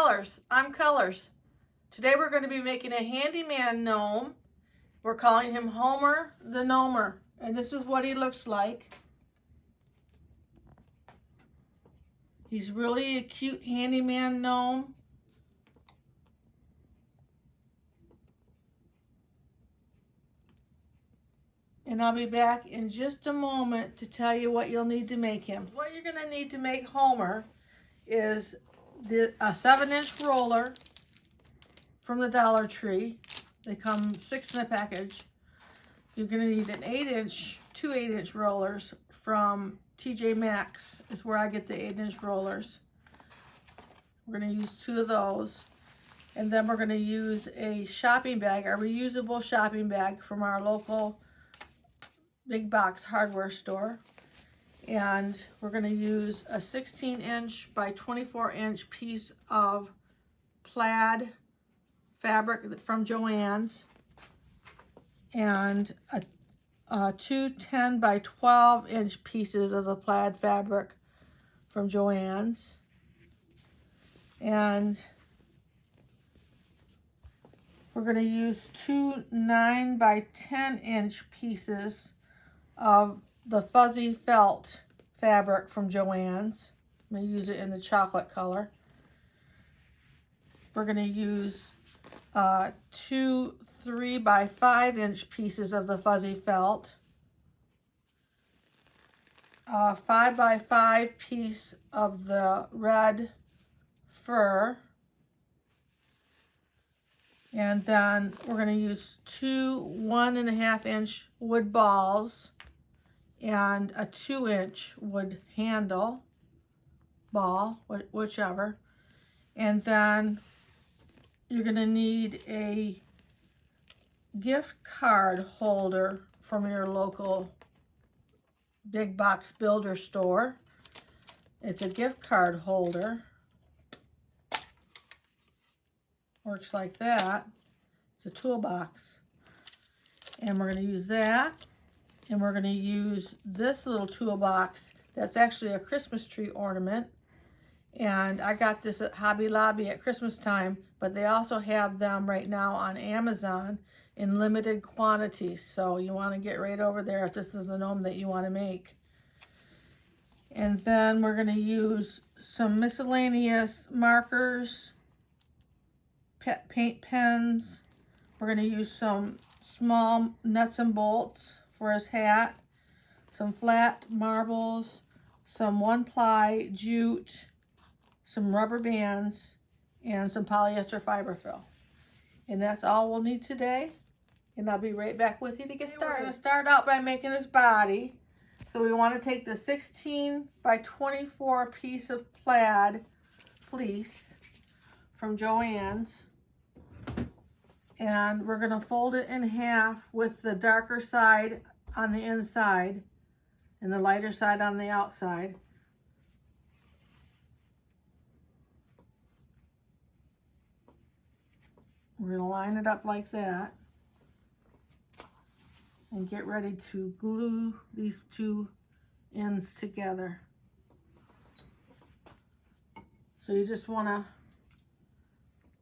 Colors. I'm Colors. Today we're going to be making a handyman gnome. We're calling him Homer the Gnomer. And this is what he looks like. He's really a cute handyman gnome. And I'll be back in just a moment to tell you what you'll need to make him. What you're going to need to make Homer is a 7-inch roller from the Dollar Tree. They come 6 in a package. You're going to need an 8-inch, 2 8-inch rollers from TJ Maxx is where I get the 8-inch rollers. We're going to use 2 of those. And then we're going to use a shopping bag, a reusable shopping bag from our local big box hardware store. And we're going to use a 16-inch by 24-inch piece of plaid fabric from Joann's and two 10 by 12-inch pieces of the plaid fabric from Joann's. And we're going to use 2 9 by 10-inch pieces of the fuzzy felt fabric from Joann's. I'm going to use it in the chocolate color. We're going to use 2 3 by 5-inch pieces of the fuzzy felt, a 5 by 5 piece of the red fur, and then we're going to use 2 1.5-inch wood balls and a 2-inch wood handle ball, whichever. And then you're going to need a gift card holder from your local big box builder store. It's a gift card holder. Works like that. It's a toolbox. And we're going to use that. And we're going to use this little toolbox that's actually a Christmas tree ornament. And I got this at Hobby Lobby at Christmas time, but they also have them right now on Amazon in limited quantities. So you want to get right over there if this is the gnome that you want to make. And then we're going to use some miscellaneous markers, paint pens. We're going to use some small nuts and bolts for his hat, some flat marbles, some 1-ply jute, some rubber bands, and some polyester fiber fill. And that's all we'll need today. And I'll be right back with you to get started. We're going to start out by making his body. So we want to take the 16 by 24 piece of plaid fleece from Joann's. And we're going to fold it in half with the darker side on the inside and the lighter side on the outside. We're going to line it up like that and get ready to glue these 2 ends together. So you just want to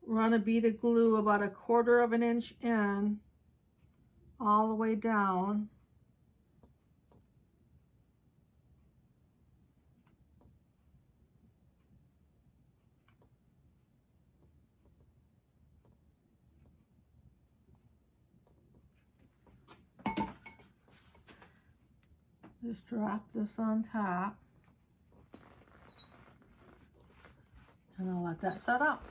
run a bead of glue about 1/4 inch in all the way down. Just drop this on top. And I'll let that set up.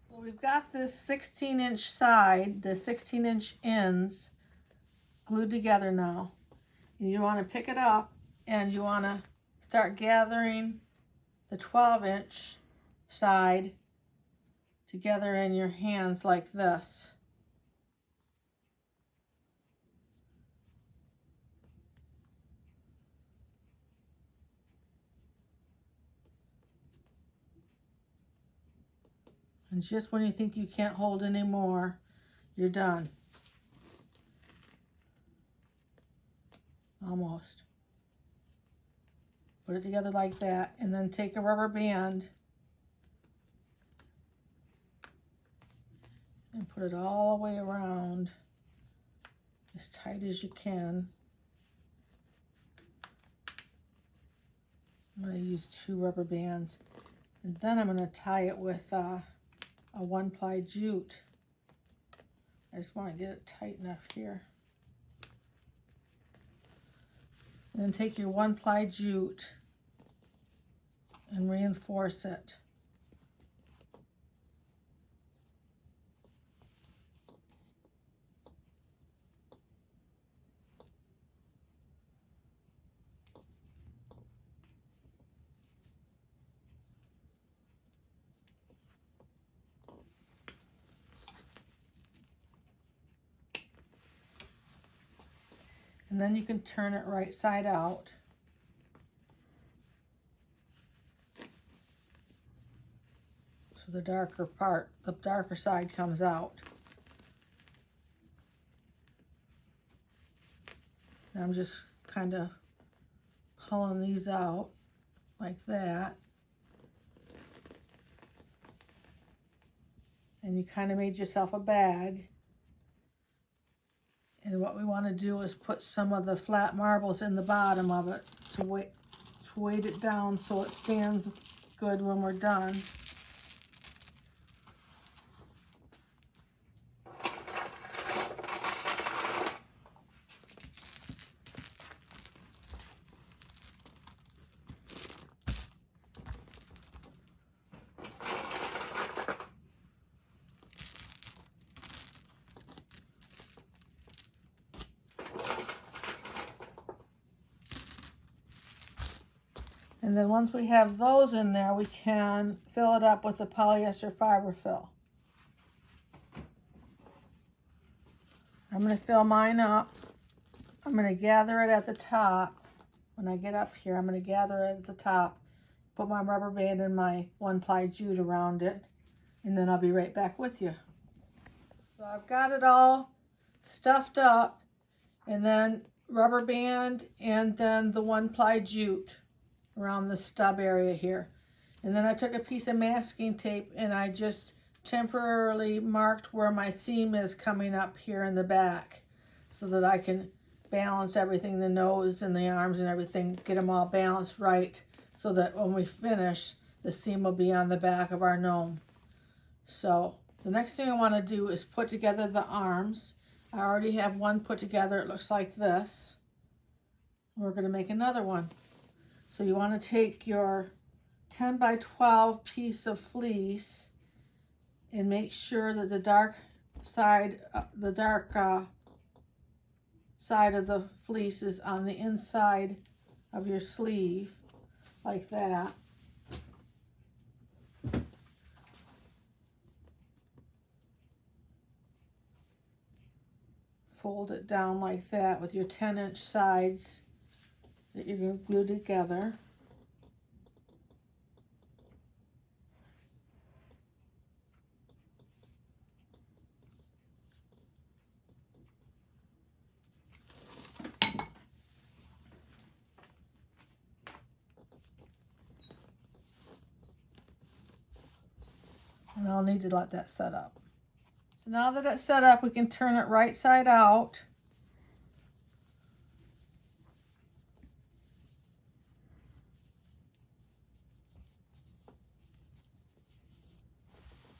Well, we've got this 16-inch side, the 16-inch ends glued together now. And you want to pick it up and you want to start gathering the 12-inch side together in your hands like this. And just when you think you can't hold anymore, you're done. Almost. Put it together like that, and then take a rubber band and put it all the way around as tight as you can. I'm going to use 2 rubber bands, and then I'm going to tie it with a 1-ply jute. I just want to get it tight enough here. And then take your 1-ply jute and reinforce it. And then you can turn it right side out. So the darker part, the darker side comes out. And I'm just kind of pulling these out like that. And you kind of made yourself a bag. And what we want to do is put some of the flat marbles in the bottom of it to weight it down so it stands good when we're done. And then once we have those in there, we can fill it up with the polyester fiber fill. I'm going to fill mine up. I'm going to gather it at the top. When I get up here, I'm going to gather it at the top, put my rubber band and my 1-ply jute around it, and then I'll be right back with you. So I've got it all stuffed up, and then rubber band and then the 1-ply jute around the stub area here. And then I took a piece of masking tape and I just temporarily marked where my seam is coming up here in the back so that I can balance everything, the nose and the arms and everything, get them all balanced right so that when we finish, the seam will be on the back of our gnome. So the next thing I want to do is put together the arms. I already have one put together. It looks like this. We're going to make another one. So you want to take your 10 by 12 piece of fleece and make sure that the dark side of the fleece is on the inside of your sleeve, like that. Fold it down like that with your 10-inch sides that you're going to glue together. And I'll need to let that set up. So now that it's set up, we can turn it right side out.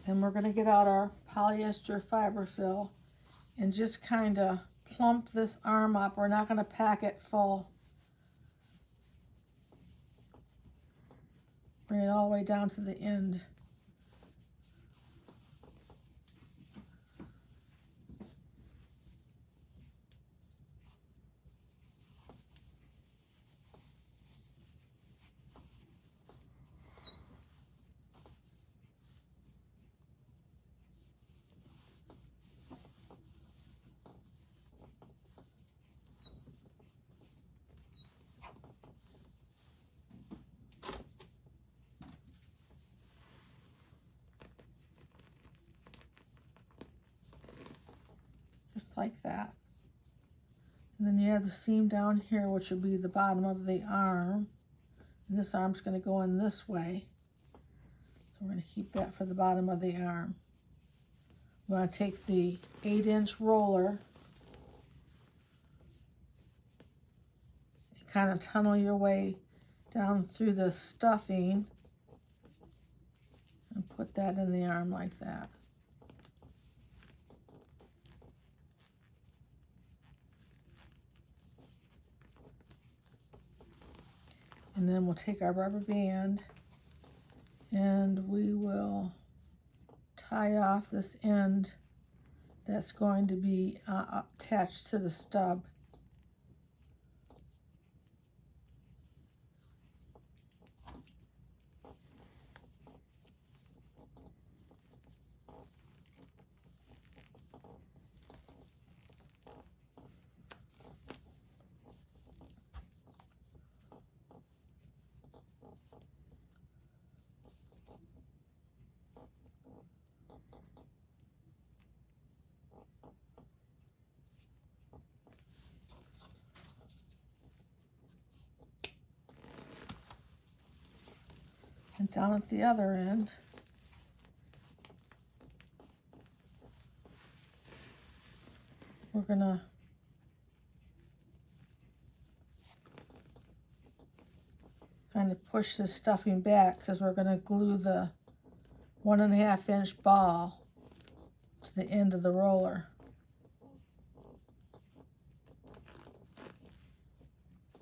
And we're going to get out our polyester fiber fill and just kind of plump this arm up. We're not going to pack it full. Bring it all the way down to the end. Like that. And then you have the seam down here, which will be the bottom of the arm. And this arm's going to go in this way. So we're going to keep that for the bottom of the arm. You want to take the 8-inch roller and kind of tunnel your way down through the stuffing and put that in the arm like that. And then we'll take our rubber band and we will tie off this end that's going to be attached to the stub. And down at the other end, we're going to kind of push this stuffing back because we're going to glue the 1.5-inch ball to the end of the roller.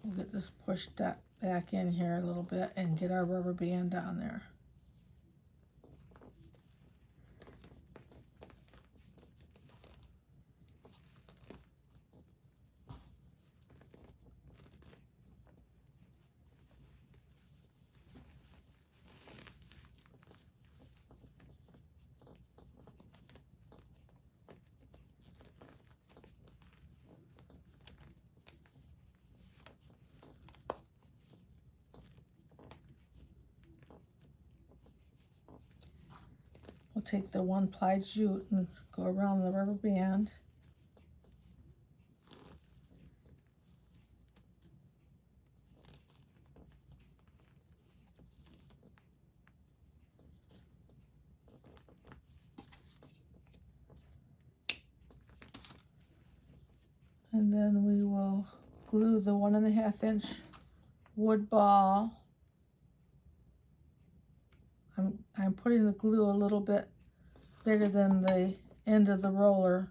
We'll get this pushed back in here a little bit and get our rubber band down there. We'll take the 1-ply jute and go around the rubber band. And then we will glue the 1.5-inch wood ball. I'm putting the glue a little bit bigger than the end of the roller,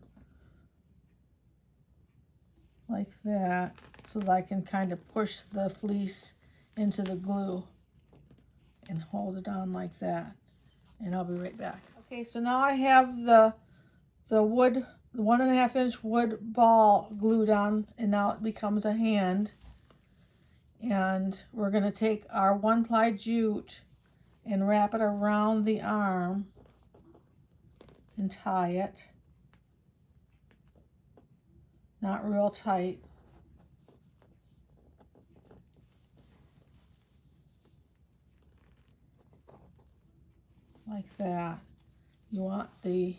like that, so that I can kind of push the fleece into the glue and hold it on like that. And I'll be right back. Okay, so now I have the 1.5-inch wood ball glued on, and now it becomes a hand. And we're going to take our 1-ply jute and wrap it around the arm and tie it. Not real tight. Like that. You want the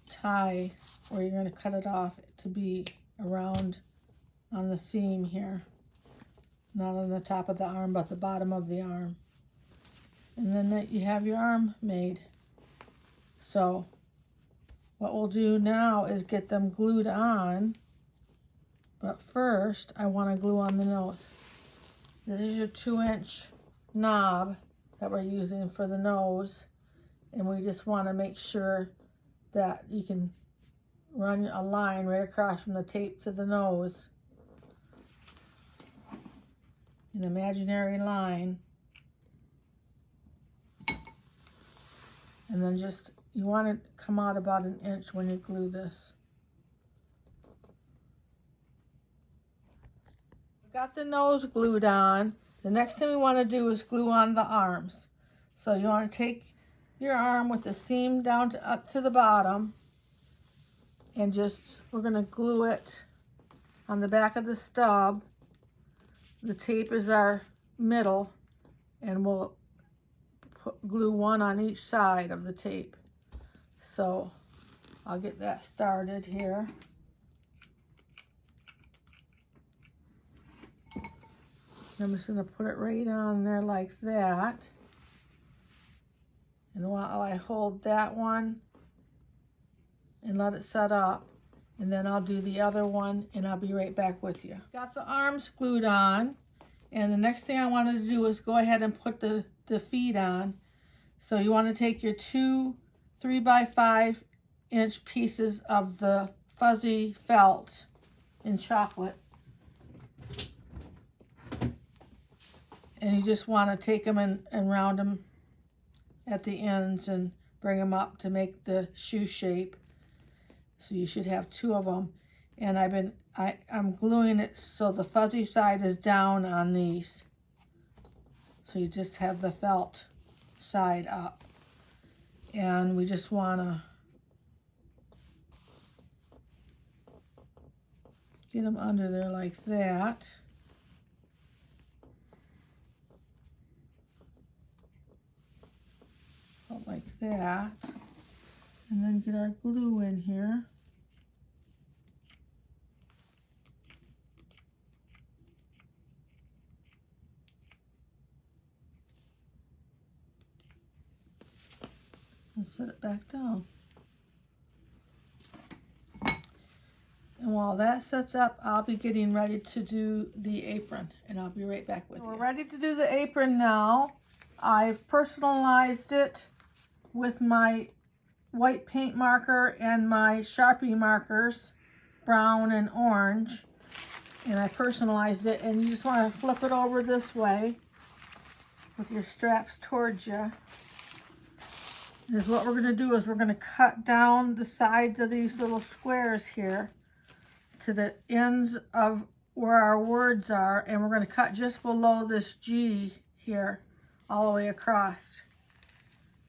tie where you're going to cut it off to be around on the seam here. Not on the top of the arm, but the bottom of the arm. And then you have your arm made. So what we'll do now is get them glued on. But first, I want to glue on the nose. This is your 2-inch knob that we're using for the nose. And we just want to make sure that you can run a line right across from the tape to the nose. An imaginary line. And then just, you want it to come out about 1 inch when you glue this. Got the nose glued on. The next thing we want to do is glue on the arms. So you want to take your arm with the seam down to, up to the bottom, and we're going to glue it on the back of the stub. The tape is our middle, and we'll glue one on each side of the tape. So I'll get that started here. I'm just going to put it right on there like that. And while I hold that one, and let it set up. And then I'll do the other one and I'll be right back with you. Got the arms glued on. And the next thing I wanted to do is go ahead and put the feet on. So you want to take your two 3x5" pieces of the fuzzy felt in chocolate. And you just want to take them and round them at the ends and bring them up to make the shoe shape. So you should have two of them. And I'm gluing it so the fuzzy side is down on these. So you just have the felt side up. And we just want to get them under there like that. Like that. And then get our glue in here. And set it back down. And while that sets up, I'll be getting ready to do the apron. And I'll be right back with you. We're ready to do the apron now. I've personalized it with my white paint marker and my Sharpie markers, brown and orange. And I personalized it, and you just want to flip it over this way with your straps towards you. And what we're going to do is we're going to cut down the sides of these little squares here to the ends of where our words are, and we're going to cut just below this G here all the way across.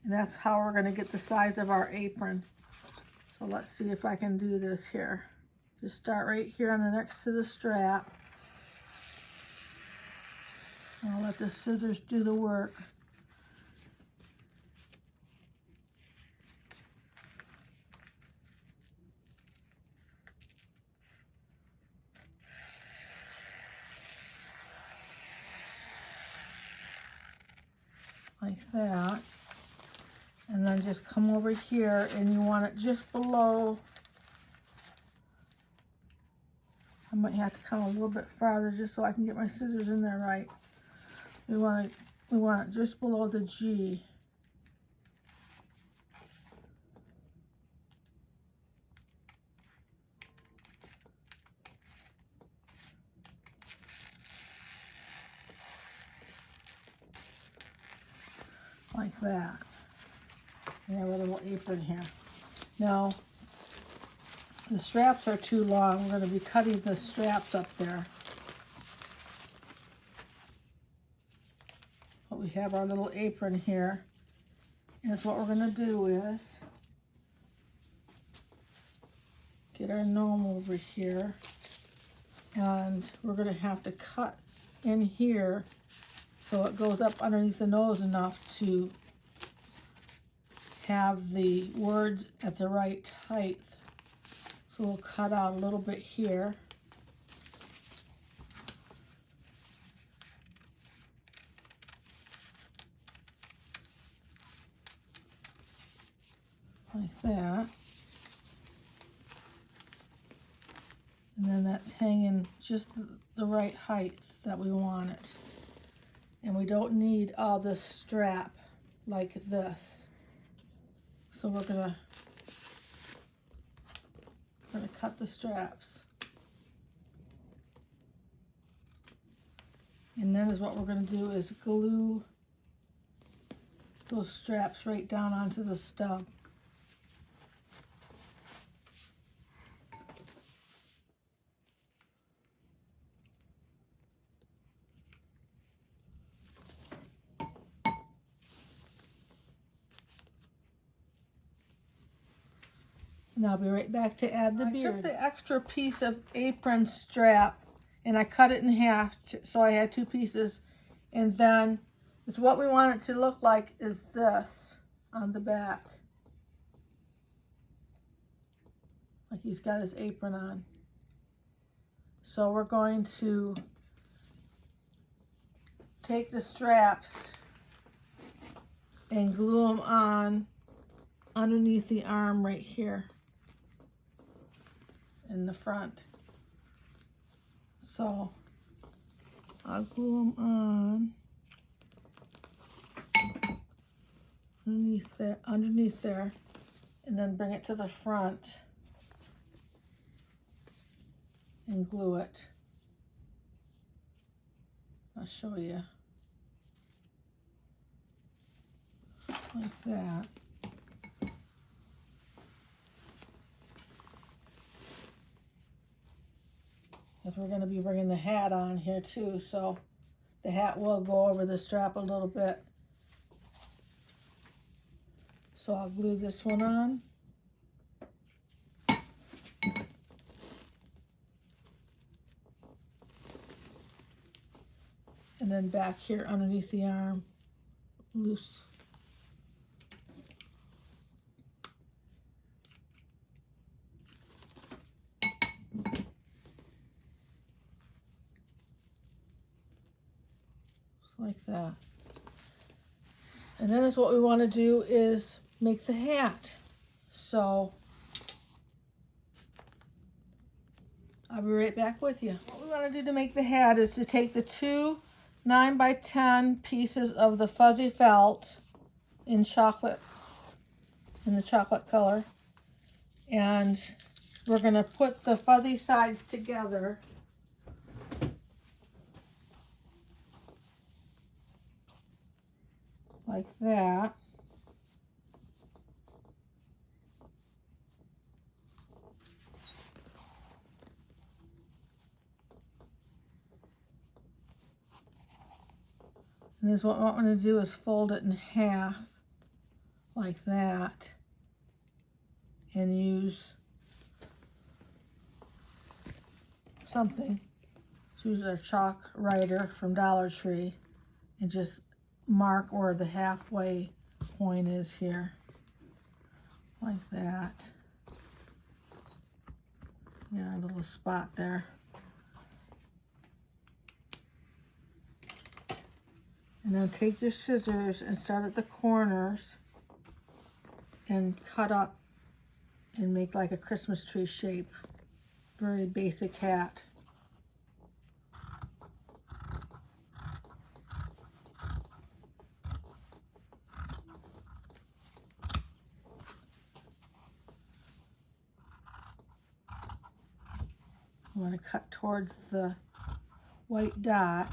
And that's how we're going to get the size of our apron. So let's see if I can do this here. Just start right here on the next to the strap. I'll let the scissors do the work. Like that. And then just come over here, and you want it just below. I might have to come a little bit farther just so I can get my scissors in there right. We want it just below the G. Like that. And have a little apron here. Now, the straps are too long. We're going to be cutting the straps up there. But we have our little apron here. And what we're going to do is get our gnome over here. And we're going to have to cut in here so it goes up underneath the nose enough to have the words at the right height. So we'll cut out a little bit here. Like that. And then that's hanging just the right height that we want it. And we don't need all this strap like this. So we're gonna cut the straps. And then what we're gonna do is glue those straps right down onto the stub. And I'll be right back to add the beard. I took the extra piece of apron strap and I cut it in half so I had two pieces. And then what we want it to look like is this on the back. Like he's got his apron on. So we're going to take the straps and glue them on underneath the arm right here. in the front. So I'll glue them on underneath there, and then bring it to the front and glue it. I'll show you. Like that. Because we're going to be bringing the hat on here too, so the hat will go over the strap a little bit. So I'll glue this one on. And then back here underneath the arm, loose. Like that. And then is what we want to do is make the hat. So I'll be right back with you. What we want to do to make the hat is to take the two 9x10 pieces of the fuzzy felt in the chocolate color, and we're going to put the fuzzy sides together. Like that. And this, what I want to do is fold it in half like that and use something. Let's use our chalk writer from Dollar Tree and just mark where the halfway point is here. Like that. Yeah, a little spot there. And then take your scissors and start at the corners and cut up and make like a Christmas tree shape. Very basic hat. I'm going to cut towards the white dot.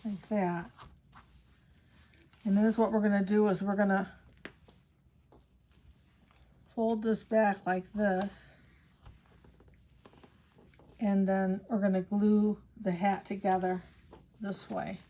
Like that. And then what we're going to do is we're going to fold this back like this, and then we're going to glue the hat together this way.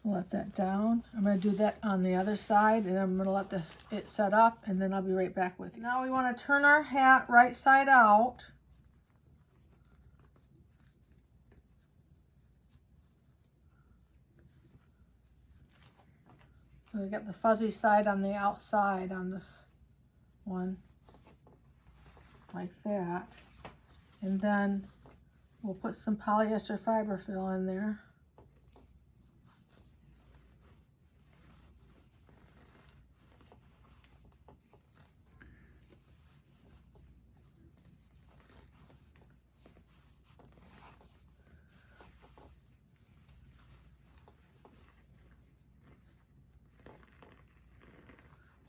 Let that down. I'm going to do that on the other side, and I'm going to let it set up, and then I'll be right back with you. Now we want to turn our hat right side out. So we got the fuzzy side on the outside on this one, like that. And then we'll put some polyester fiber fill in there.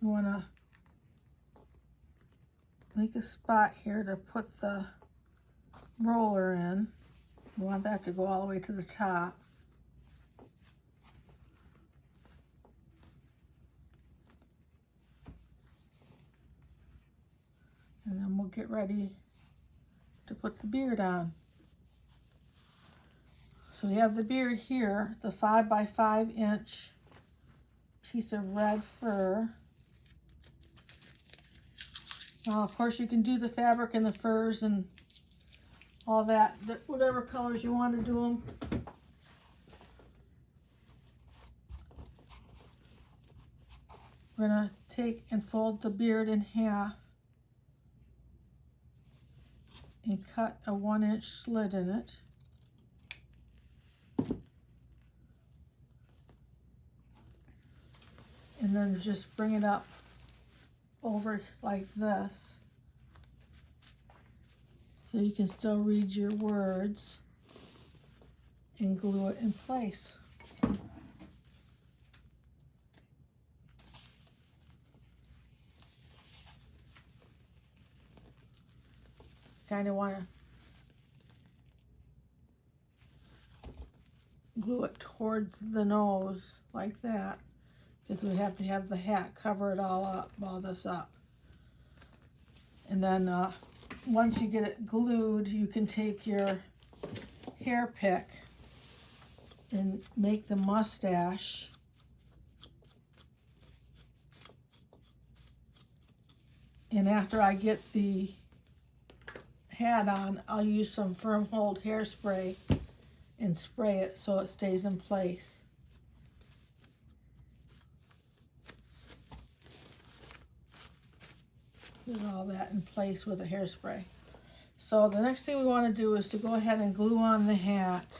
You want to make a spot here to put the roller in. You want that to go all the way to the top. And then we'll get ready to put the beard on. So we have the beard here, the 5x5" piece of red fur. Now, of course, you can do the fabric and the furs and all that, whatever colors you want to do them. we're going to take and fold the beard in half and cut a 1-inch slit in it. And then just bring it up over like this so you can still read your words and glue it in place. Kind of want to glue it towards the nose like that, because we have to have the hat cover it all this up. And then once you get it glued, you can take your hair pick and make the mustache. And after I get the hat on, I'll use some firm hold hairspray and spray it so it stays in place. Put all that in place with a hairspray. So the next thing we want to do is to go ahead and glue on the hat.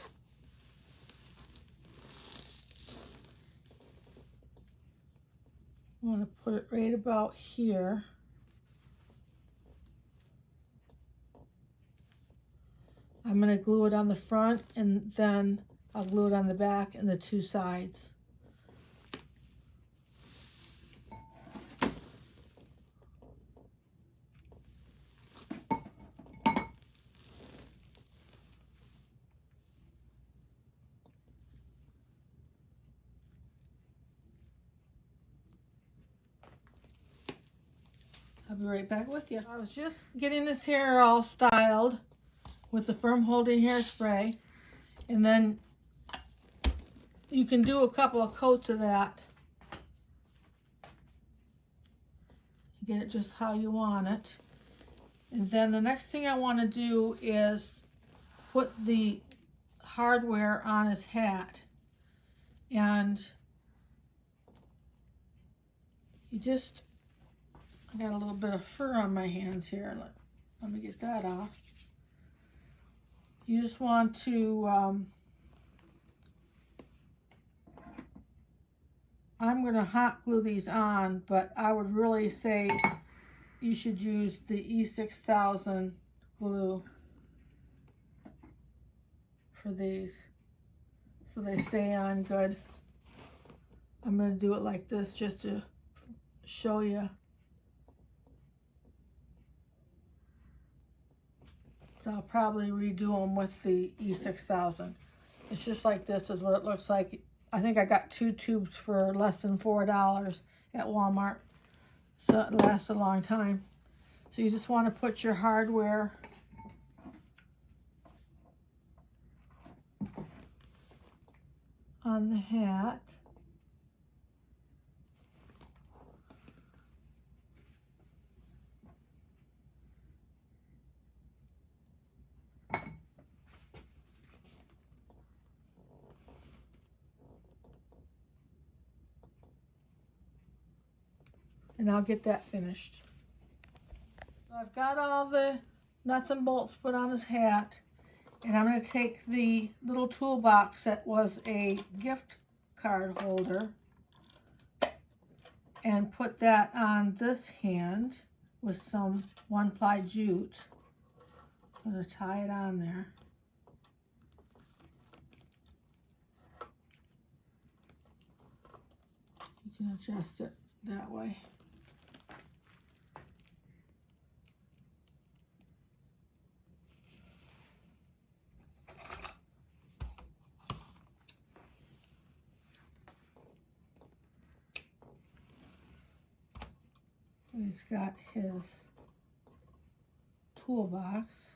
I want to put it right about here. I'm going to glue it on the front, and then I'll glue it on the back and the two sides. I'll be right back with you. I was just getting this hair all styled with the firm holding hairspray, and then you can do a couple of coats of that. Get it just how you want it. And then the next thing I want to do is put the hardware on his hat. And you just, I got a little bit of fur on my hands here. Let me get that off. You just want to, I'm going to hot glue these on, but I would really say you should use the E6000 glue for these so they stay on good. I'm going to do it like this just to show you. I'll probably redo them with the E6000. It's just like this is what it looks like. I think I got 2 tubes for less than $4 at Walmart. So it lasts a long time. So you just want to put your hardware on the hat. And I'll get that finished. So I've got all the nuts and bolts put on his hat, and I'm going to take the little toolbox that was a gift card holder and put that on this hand with some 1-ply jute. I'm going to tie it on there. You can adjust it that way. He's got his toolbox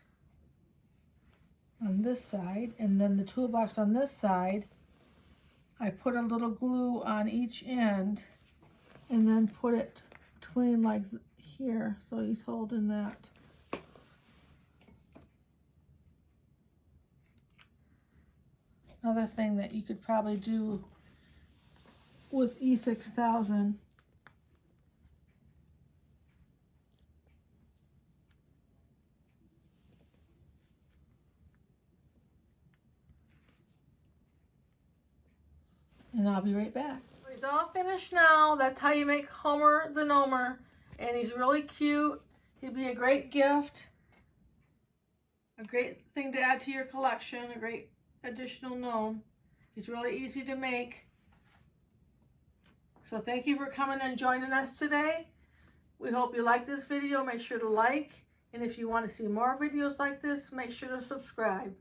on this side, and then the toolbox on this side, I put a little glue on each end and then put it between like here, so he's holding that. Another thing that you could probably do with E6000 and I'll be right back. He's all finished now. That's how you make Homer the Gnomer. And he's really cute. He'd be a great gift. A great thing to add to your collection. A great additional gnome. He's really easy to make. So thank you for coming and joining us today. We hope you like this video. Make sure to like. And if you want to see more videos like this, make sure to subscribe.